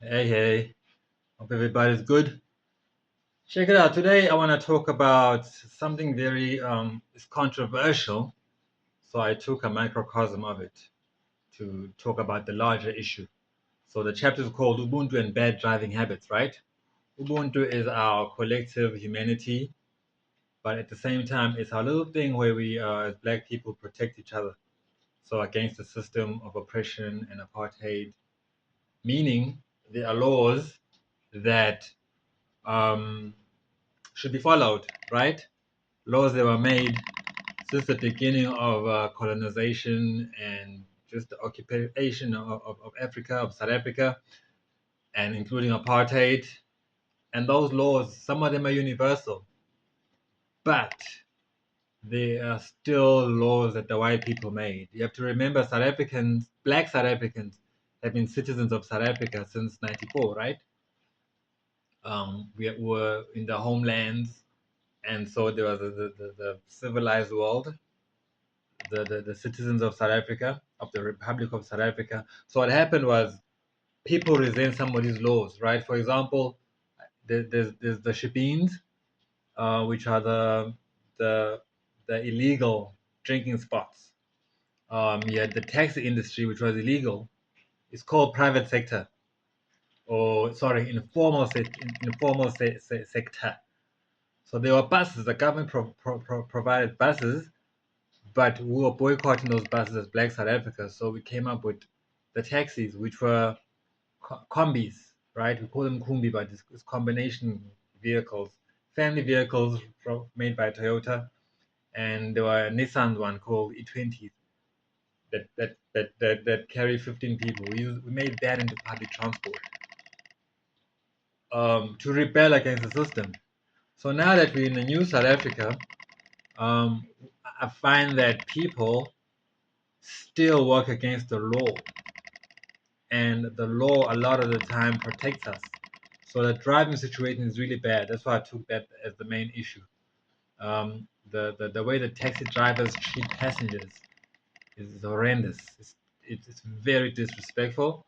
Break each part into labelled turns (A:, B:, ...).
A: Hey, hey, hope everybody's good. Check it out. Today I want to talk about something very is controversial. So I took a microcosm of it to talk about the larger issue. So the chapter is called Ubuntu and Bad Driving Habits, right? Ubuntu is our collective humanity, but at the same time, it's our little thing where we, as Black people, protect each other. So against the system of oppression and apartheid, meaning there are laws that um, should be followed, right? Laws that were made since the beginning of colonization and just the occupation of Africa, of South Africa, and including apartheid. And those laws, some of them are universal, but they are still laws that the white people made. You have to remember South Africans, black South Africans, have been citizens of South Africa since '94, right? We were in the homelands, and so there was the civilized world, the citizens of South Africa, of the Republic of South Africa. So what happened was people resent some of these laws, right? For example, there's the Shebeens, which are the the illegal drinking spots. You had the taxi industry, which was illegal. It's called private sector, or sorry, informal sector. So there were buses. The government provided buses, but we were boycotting those buses as Black South Africa. So we came up with the taxis, which were combis, right? We call them kumbi, but it's combination vehicles, family vehicles made by Toyota, and there were a Nissan one called E20s that carry 15 people. We made that into public transport to rebel against the system. So now that we're in the new South Africa, um, I find that people still work against the law, and the law a lot of the time protects us. So the driving situation is really bad. That's why I took that as the main issue. The way the taxi drivers treat passengers is horrendous. It's very disrespectful.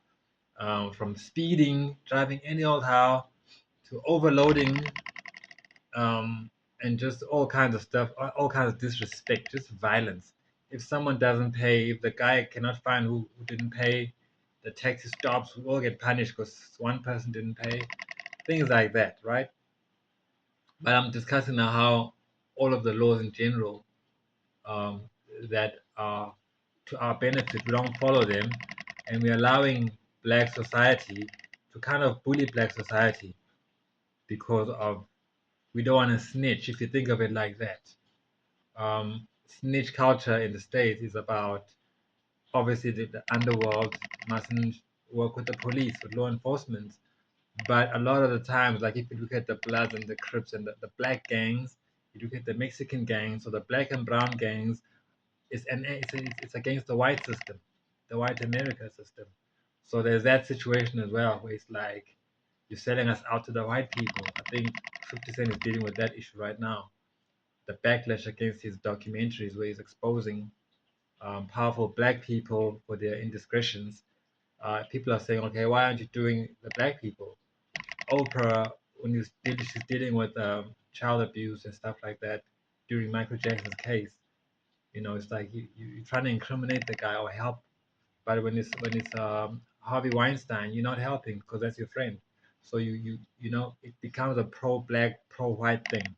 A: From speeding, driving any old how, to overloading, and just all kinds of stuff, all kinds of disrespect, just violence. If someone doesn't pay, if the guy cannot find who didn't pay, the taxi stops, we all get punished because one person didn't pay, things like that, right? But I'm discussing now how all of the laws in general, um, that are to our benefit, we don't follow them, and we're allowing black society to kind of bully black society because of we don't want to snitch, if you think of it like that. Snitch culture in the States is about obviously the underworld mustn't work with the police, with law enforcement. But a lot of the times, like if you look at the Bloods and the Crips and the black gangs, you look at the Mexican gangs or the black and brown gangs, it's against the white system, the white America system. So there's that situation as well, where it's like you're selling us out to the white people. I think 50 Cent is dealing with that issue right now. The backlash against his documentaries, where he's exposing powerful black people for their indiscretions. People are saying, okay, why aren't you doing the black people? Oprah, when she's dealing with child abuse and stuff like that during Michael Jackson's case, it's like you're trying to incriminate the guy or help, but when it's Harvey Weinstein, you're not helping because that's your friend. So it becomes a pro-black, pro-white thing,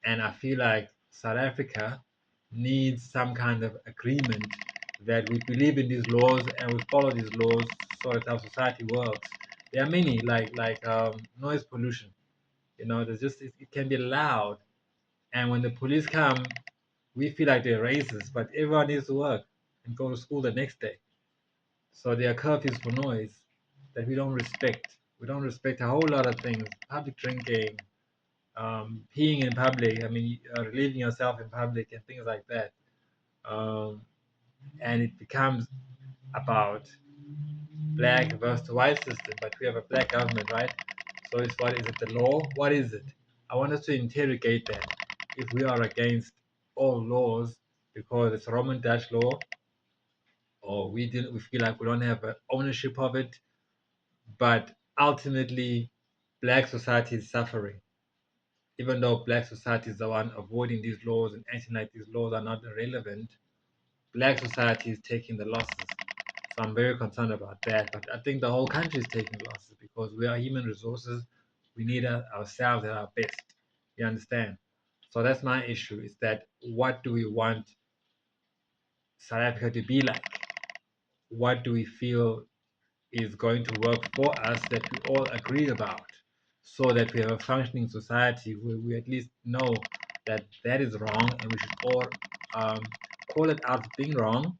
A: and I feel like South Africa needs some kind of agreement that we believe in these laws and we follow these laws so that our society works. There are many like noise pollution. There's just it can be loud, and when the police come, we feel like they're racist, but everyone needs to work and go to school the next day. So there are curfews for noise that we don't respect. We don't respect a whole lot of things: public drinking, peeing in public. I mean, relieving yourself in public and things like that. Um, and it becomes about black versus white system, but we have a black government, right? So it's what is it? The law? What is it? I want us to interrogate that. If we are against all laws because it's Roman Dutch law, or we feel like we don't have ownership of it, but ultimately, black society is suffering. Even though black society is the one avoiding these laws and acting like these laws are not irrelevant, black society is taking the losses. So I'm very concerned about that. But I think the whole country is taking losses because we are human resources. We need ourselves at our best. You understand? So that's my issue, is that what do we want South Africa to be like? What do we feel is going to work for us that we all agree about, so that we have a functioning society where we at least know that that is wrong and we should all um, call it out for being wrong,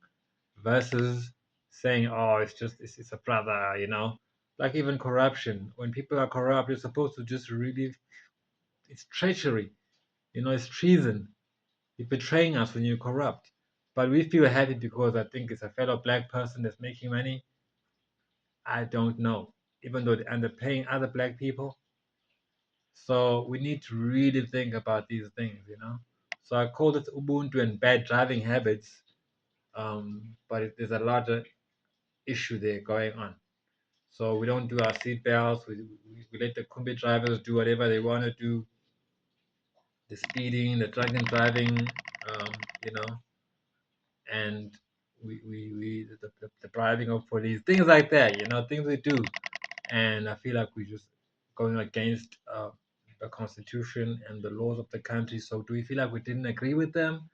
A: versus saying, oh, it's a brother, you know? Like even corruption. When people are corrupt, you're supposed to just really, it's treachery, you know, it's treason. You're betraying us when you're corrupt. But we feel happy because I think it's a fellow black person that's making money. I don't know. Even though they're underpaying other black people. So we need to really think about these things, you know? So I call it Ubuntu and bad driving habits, but there's a larger issue there going on. So we don't do our seatbelts. We let the Kumbi drivers do whatever they want to do. The speeding, the drunken driving, um, you know, and the bribing of police, things like that, you know, things we do. And I feel like we're just going against the constitution and the laws of the country. So do we feel like we didn't agree with them?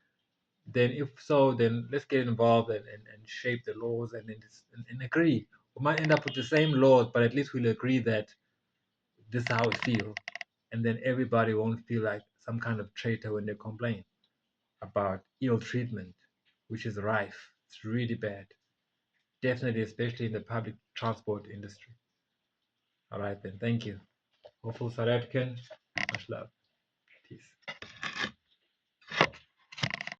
A: Then if so, then let's get involved and shape the laws and agree. We might end up with the same laws, but at least we'll agree that this is how we feel. And then everybody won't feel like some kind of traitor when they complain about ill treatment, which is rife. It's really bad. Definitely, especially in the public transport industry. All right, then. Thank you. Hopeful South African. Much love. Peace.